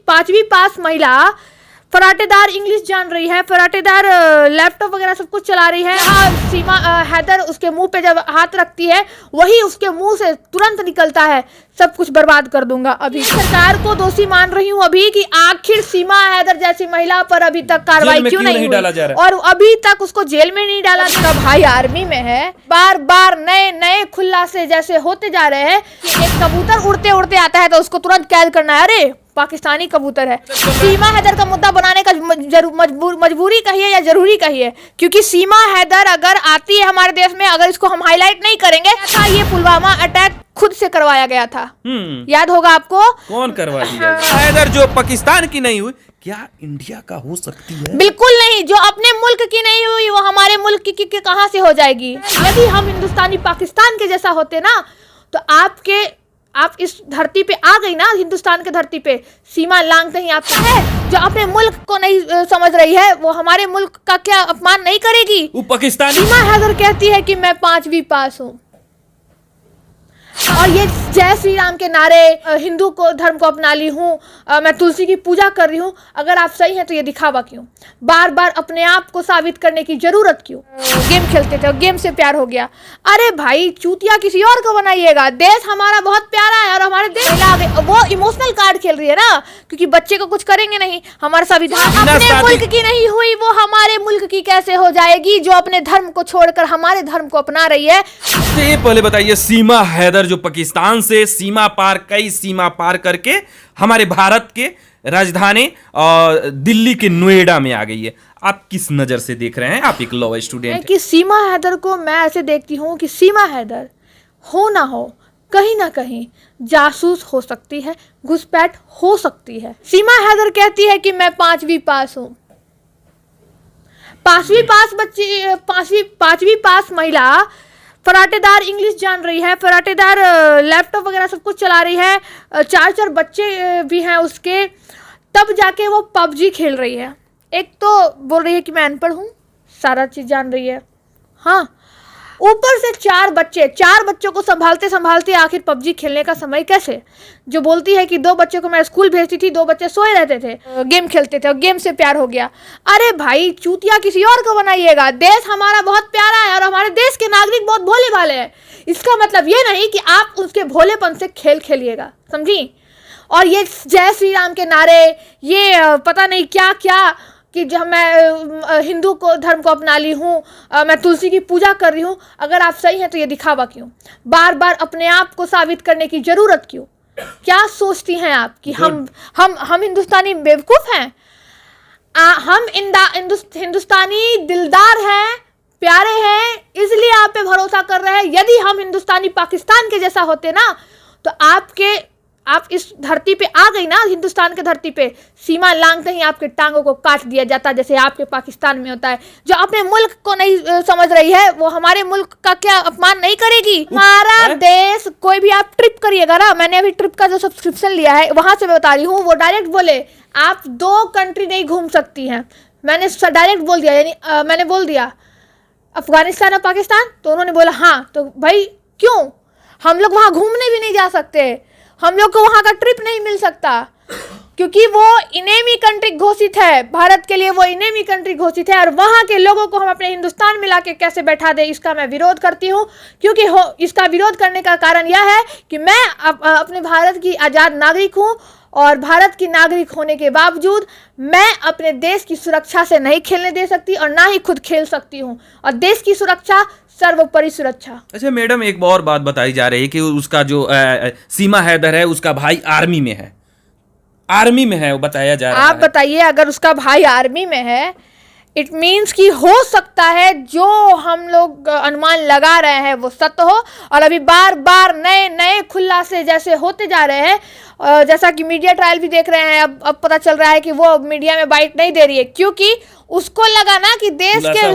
5वीं पास महिला फराटेदार इंग्लिश जान रही है, फराटेदार लैपटॉप वगैरह सब कुछ चला रही है। हाँ, सीमा हैदर उसके मुंह पे जब हाथ रखती है वही उसके मुंह से तुरंत निकलता है, सब कुछ बर्बाद कर दूंगा। अभी सरकार को दोषी मान रही हूँ अभी कि आखिर सीमा हैदर जैसी महिला पर अभी तक कार्रवाई क्यों नहीं डाला जा रहा है और अभी तक उसको जेल में नहीं डाला। उसका भाई आर्मी में है, बार बार नए नए खुलासे जैसे होते जा रहे हैं। एक कबूतर उड़ते उड़ते आता है तो उसको तुरंत कैद करना है, अरे पाकिस्तानी कबूतर है। सीमा हैदर का मुद्दा बनाने का मजबूरी कहिए या जरूरी कहिए, क्योंकि सीमा हैदर अगर आती है हमारे देश में, अगर इसको हम हाईलाइट नहीं करेंगे, था ये पुलवामा अटैक खुद से करवाया गया था, याद होगा आपको। कौन करवा दिया? हैदर जो पाकिस्तान की नहीं हुई, क्या इंडिया का हो सकती है? बिल्कुल नहीं, जो अपने मुल्क की नहीं हुई वो हमारे मुल्क की कहां से हो जाएगी। यदि हम हिंदुस्तानी पाकिस्तान के जैसा होते ना तो आप इस धरती पे आ गई ना, हिंदुस्तान के धरती पे सीमा लांघते ही आपका है। जो अपने मुल्क को नहीं समझ रही है वो हमारे मुल्क का क्या अपमान नहीं करेगी? वो पाकिस्तानी सीमा हैदर कहती है कि मैं 5वीं पास हूँ और ये जय श्री राम के नारे, हिंदू को धर्म को अपना ली हूँ, मैं तुलसी की पूजा कर रही हूँ। अगर आप सही हैं तो ये दिखावा क्यों? बार बार अपने आप को साबित करने की जरूरत क्यों? गेम खेलते थे और गेम से प्यार हो गया। अरे भाई चूतिया किसी और को बनाइएगा, देश हमारा बहुत प्यारा है और हमारे देश वो इमोशनल कार्ड खेल रही है ना, क्योंकि बच्चे को कुछ करेंगे नहीं। हमारा संविधान अपने मुल्क की नहीं हुई वो हमारे मुल्क की कैसे हो जाएगी, जो अपने धर्म को छोड़कर हमारे धर्म को अपना रही है। पहले बताइए, सीमा हैदर जो पाकिस्तान से कई सीमा पार करके हमारे भारत के राजधानी दिल्ली के नोएडा में आ गई है, आप किस नजर से देख रहे हैं? आप एक लॉ स्टूडेंट हैं। कि सीमा हैदर को मैं ऐसे देखती हूँ कि सीमा हैदर हो ना हो, कहीं ना कहीं जासूस हो सकती है, घुसपैठ हो सकती है। सीमा हैदर कहती है कि मैं 5वीं पास हूँ। 5वीं पास महिला फराटेदार इंग्लिश जान रही है, फराटेदार लैपटॉप वगैरह सब कुछ चला रही है, 4 बच्चे भी हैं उसके, तब जाके वो पबजी खेल रही है। एक तो बोल रही है कि मैं अनपढ़ हूँ, सारा चीज़ जान रही है, हाँ, ऊपर से 4 बच्चों को संभालते संभालते आखिर पबजी खेलने का समय कैसे? जो बोलती है कि 2 बच्चों को मैं स्कूल भेजती थी, 2 बच्चे सोए रहते थे, गेम खेलते थे और गेम से प्यार हो गया। अरे भाई चूतिया किसी और को बनाइएगा, देश हमारा बहुत प्यारा है और हमारे देश के नागरिक बहुत भोले भाले हैं। इसका मतलब ये नहीं कि आप उसके भोलेपन से खेल खेलिएगा, समझी? और ये जय श्री राम के नारे, ये पता नहीं क्या क्या, कि जब मैं हिंदू को धर्म को अपना ली हूँ, मैं तुलसी की पूजा कर रही हूँ। अगर आप सही हैं तो ये दिखावा क्यों? बार बार अपने आप को साबित करने की जरूरत क्यों? क्या सोचती हैं आप कि हम हिंदुस्तानी बेवकूफ़ हैं? हम हिंदुस्तानी दिलदार हैं, प्यारे हैं, इसलिए आप पे भरोसा कर रहे हैं। यदि हम हिंदुस्तानी पाकिस्तान के जैसा होते ना तो आप इस धरती पे आ गई ना, हिंदुस्तान के धरती पे, सीमा लांघते ही आपके टांगों को काट दिया जाता, जैसे आपके पाकिस्तान में होता है। जो अपने मुल्क को नहीं समझ रही है वो हमारे मुल्क का क्या अपमान नहीं करेगी? हमारा देश, कोई भी आप ट्रिप करिएगा ना, मैंने अभी ट्रिप का जो सब्सक्रिप्शन लिया है वहां से मैं बता रही हूँ, वो डायरेक्ट बोले आप 2 कंट्री नहीं घूम सकती हैं। मैंने डायरेक्ट बोल दिया, यानी मैंने बोल दिया अफगानिस्तान और पाकिस्तान, तो उन्होंने बोला हाँ। तो भाई क्यों? हम लोग वहाँ घूमने भी नहीं जा सकते, हम लोग को वहाँ का ट्रिप नहीं मिल सकता, क्योंकि वो इनेमी कंट्री घोषित है, भारत के लिए वो इनेमी कंट्री घोषित है। और वहाँ के लोगों को हम अपने हिंदुस्तान में लाके कैसे बैठा दें, इसका मैं विरोध करती हूँ। क्योंकि इसका विरोध करने का कारण यह है कि मैं अपने भारत की आज़ाद नागरिक हूँ और भारत की नागरिक होने के बावजूद मैं अपने देश की सुरक्षा से नहीं खेलने दे सकती और ना ही खुद खेल सकती हूँ, और देश की सुरक्षा सर्वोपरि सुरक्षा। अच्छा मैडम, एक और बात बताई जा रही है कि उसका जो सीमा हैदर है उसका भाई आर्मी में है, वो बताया जा रहा है। आप बताइए, अगर उसका भाई आर्मी में है, इट मीन्स कि हो सकता है जो हम लोग अनुमान लगा रहे हैं वो सत्य हो। और अभी बार बार नए नए खुलासे जैसे होते जा रहे हैं, जैसा कि मीडिया ट्रायल भी देख रहे हैं, अब पता चल रहा है कि वो मीडिया में बाइट नहीं दे रही है, क्योंकि उसको लगा ना कि देश के,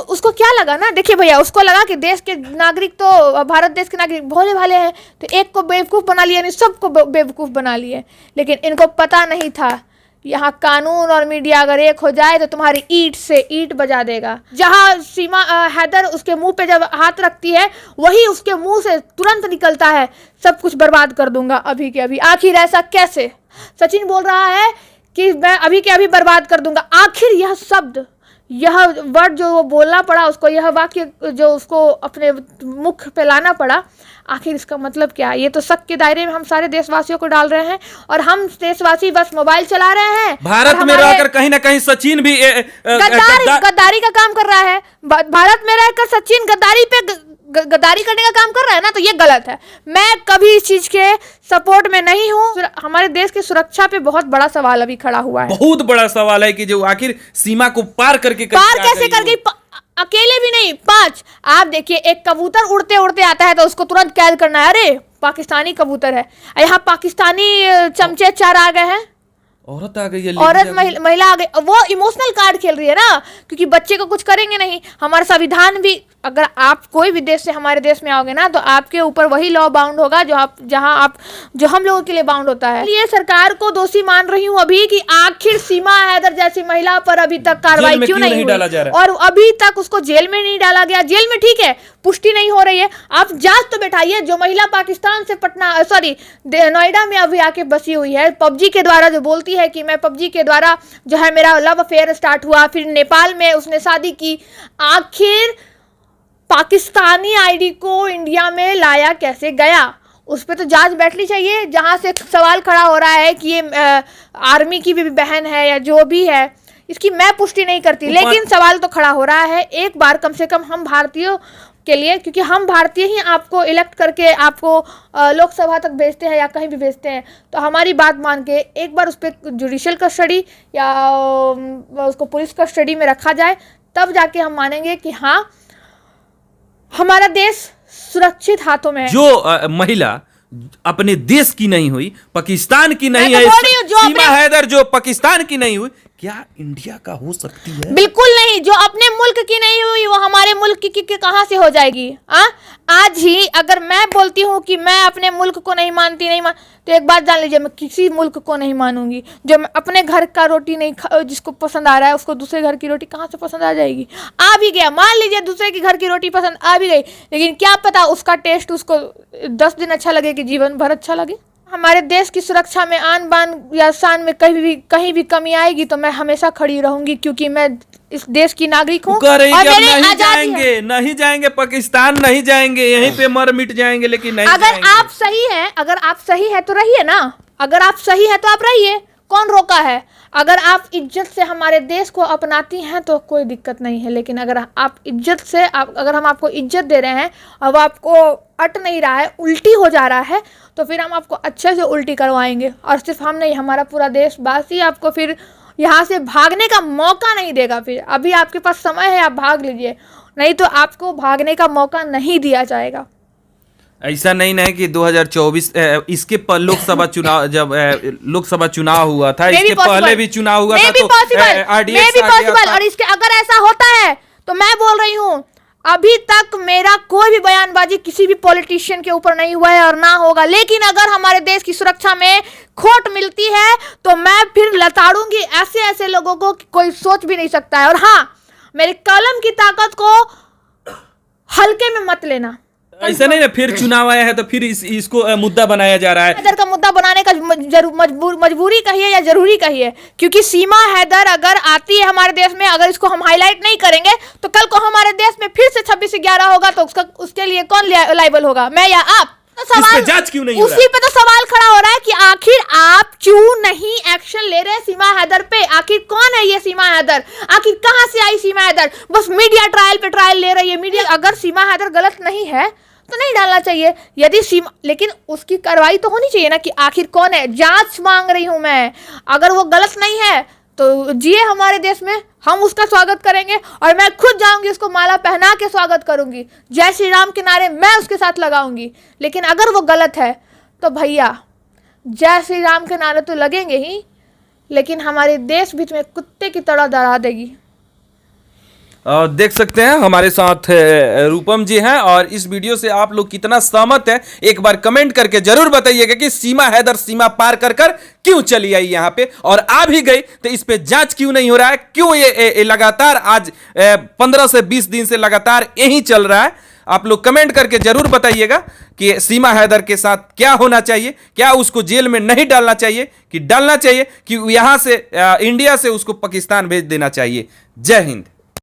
उसको क्या लगा ना, देखिए भैया, उसको लगा कि देश के नागरिक, तो भारत देश के नागरिक भोले भाले हैं, तो एक को बेवकूफ़ बना लिया, नहीं सबको बेवकूफ़ बना लिए। लेकिन इनको पता नहीं था यहाँ कानून और मीडिया अगर एक हो जाए तो तुम्हारी ईंट से ईंट बजा देगा। जहाँ सीमा हैदर उसके मुंह पे जब हाथ रखती है वही उसके मुंह से तुरंत निकलता है, सब कुछ बर्बाद कर दूंगा अभी के अभी। आखिर ऐसा कैसे? सचिन बोल रहा है कि मैं अभी के अभी बर्बाद कर दूंगा। आखिर यह शब्द, यह वर्ड जो वो बोलना पड़ा उसको, यह वाक्य जो उसको अपने मुख पे लाना पड़ा, आखिर इसका मतलब क्या है? ये तो शक के दायरे में हम सारे देशवासियों को डाल रहे हैं, और हम देशवासी बस मोबाइल चला रहे हैं। भारत में रहकर कहीं ना कहीं सचिन भी गद्दारी का काम कर रहा है। भारत में रहकर सचिन गद्दारी करने का काम कर रहा है ना, तो ये गलत है। मैं कभी इस चीज के सपोर्ट में नहीं हूँ। हमारे देश की सुरक्षा पे बहुत बड़ा सवाल अभी खड़ा हुआ है। बहुत बड़ा सवाल है कि जो आखिर सीमा को पार करके कैसे कर गई? अकेले भी नहीं, 5। आप देखिए, एक कबूतर उड़ते उड़ते आता है तो उसको तुरंत कैद करना है। अरे पाकिस्तानी कबूतर है, यहाँ पाकिस्तानी चमचे 4 आ गए हैं। औरत आ गई है, औरत महिला आ गई। वो इमोशनल कार्ड खेल रही है ना, क्योंकि बच्चे को कुछ करेंगे नहीं। हमारा संविधान भी, अगर आप कोई भी देश से हमारे देश में आओगे ना, तो आपके ऊपर वही लॉ बाउंड होगा जो हम लोगों के लिए बाउंड होता है। इसलिए सरकार को दोषी मान रही हूँ अभी कि आखिर सीमा हैदर जैसी महिला पर अभी तक कार्रवाई क्यों नहीं डाला जा रहा है, और अभी तक उसको जेल में नहीं डाला गया। जेल में ठीक है, पुष्टि नहीं हो रही है, आप जांच तो बैठाइए। जो महिला पाकिस्तान से नोएडा में अभी आके बसी हुई है, पबजी के द्वारा जो बोलती है कि मैं पबजी के द्वारा जो है मेरा लव अफेयर स्टार्ट हुआ, फिर नेपाल में उसने शादी की, आखिर पाकिस्तानी आईडी को इंडिया में लाया कैसे गया? उस पर तो जांच बैठनी चाहिए। जहां से सवाल खड़ा हो रहा है कि ये आर्मी की भी बहन है या जो भी है, इसकी मैं पुष्टि नहीं करती, लेकिन सवाल तो खड़ा हो रहा है। एक बार कम से कम हम भारतीयों के लिए, क्योंकि हम भारतीय ही आपको इलेक्ट करके आपको लोकसभा तक भेजते हैं या कहीं भी भेजते हैं, तो हमारी बात मान के एक बार उस पर जुडिशियल कस्टडी या उसको पुलिस कस्टडी में रखा जाए, तब जाके हम मानेंगे कि हाँ, हमारा देश सुरक्षित हाथों में है। जो महिला अपने देश की नहीं हुई, पाकिस्तान की नहीं है, सीमा हैदर जो पाकिस्तान की नहीं हुई, क्या इंडिया का हो सकती है? बिल्कुल नहीं। जो अपने मुल्क की नहीं हुई, वो हमारे मुल्क की कहां से हो जाएगी? आज ही अगर मैं बोलती हूँ कि मैं अपने मुल्क को नहीं मानती, तो एक बात जान लीजिए, मैं किसी मुल्क को नहीं मानूंगी। जो अपने घर का रोटी नहीं जिसको पसंद आ रहा है, उसको दूसरे घर की रोटी कहाँ से पसंद आ जाएगी? आ भी गया, मान लीजिए दूसरे के घर की रोटी पसंद आ भी गई, लेकिन क्या पता उसका टेस्ट उसको 10 दिन अच्छा लगे कि जीवन भर अच्छा लगे। हमारे देश की सुरक्षा में आन बान या शान में कहीं भी कमी आएगी तो मैं हमेशा खड़ी रहूंगी, क्योंकि मैं इस देश की नागरिक हूँ। नहीं जाएंगे पाकिस्तान, नहीं जाएंगे, यहीं पे मर मिट जाएंगे, लेकिन नहीं अगर आप सही है तो रहिए ना। अगर आप सही है तो आप रहिए, कौन रोका है? अगर आप इज्जत से हमारे देश को अपनाती हैं तो कोई दिक्कत नहीं है, लेकिन अगर आप इज्जत से अगर हम आपको इज्जत दे रहे हैं और वो आपको अट नहीं रहा है, उल्टी हो जा रहा है, तो फिर हम आपको अच्छे से उल्टी करवाएंगे। और सिर्फ हम नहीं, हमारा पूरा देशवासी आपको फिर यहाँ से भागने का मौका नहीं देगा। फिर अभी आपके पास समय है, आप भाग लीजिए, नहीं तो आपको भागने का मौका नहीं दिया जाएगा। ऐसा नहीं है कि 2024 इसके पर लोकसभा चुनाव, जब लोकसभा चुनाव हुआ था, इसके पहले भी चुनाव हुआ था, तो आरडीएक्स आ गया था। और इसके अगर ऐसा होता है तो मैं बोल रही हूँ, अभी तक मेरा कोई भी बयानबाजी किसी भी पॉलिटिशियन के ऊपर नहीं हुआ है और ना होगा, लेकिन अगर हमारे देश की सुरक्षा में खोट मिलती है तो मैं फिर लताड़ूंगी ऐसे लोगों को कोई सोच भी नहीं सकता है। और हाँ, मेरे कलम की ताकत को हल्के में मत लेना। ऐसा नहीं है फिर चुनाव आया है तो फिर इसको मुद्दा बनाया जा रहा है। हैदर का मुद्दा बनाने का मजबूरी कहिए या जरूरी कहिए, क्योंकि सीमा हैदर अगर आती है हमारे देश में, अगर इसको हम हाईलाइट नहीं करेंगे तो कल को हमारे देश में फिर से 26/11 होगा, तो उसके लिए कौन लायबल होगा, मैं या आप? तो सवाल जांच क्यों नहीं हो रहा है? उसी पे तो सवाल खड़ा हो रहा है कि आखिर आप क्यों नहीं एक्शन ले रहे सीमा हैदर पे? आखिर कौन है ये सीमा हैदर? आखिर कहां से आई सीमा हैदर? बस मीडिया ट्रायल पे ट्रायल ले रही है मीडिया। अगर सीमा हैदर गलत नहीं है तो नहीं डालना चाहिए। यदि सीमा, लेकिन उसकी कार्रवाई तो होनी चाहिए ना कि आखिर कौन है। जांच मांग रही हूं मैं। अगर वो गलत नहीं है तो जिए हमारे देश में, हम उसका स्वागत करेंगे और मैं खुद जाऊंगी, उसको माला पहना के स्वागत करूंगी, जय श्री राम के नारे मैं उसके साथ लगाऊंगी। लेकिन अगर वो गलत है तो भैया, जय श्री राम के नारे तो लगेंगे ही, लेकिन हमारे देश बीच में कुत्ते की तरह दौड़ा देगी। देख सकते हैं हमारे साथ रूपम जी हैं, और इस वीडियो से आप लोग कितना सहमत हैं एक बार कमेंट करके जरूर बताइएगा कि सीमा हैदर सीमा पार कर क्यों चली आई यहाँ पे, और आ भी गई तो इस पे जांच क्यों नहीं हो रहा है? क्यों ये लगातार आज 15 से 20 दिन से लगातार यही चल रहा है? आप लोग कमेंट करके जरूर बताइएगा कि सीमा हैदर के साथ क्या होना चाहिए, क्या उसको जेल में नहीं डालना चाहिए कि डालना चाहिए, कि यहां से इंडिया से उसको पाकिस्तान भेज देना चाहिए। जय हिंद।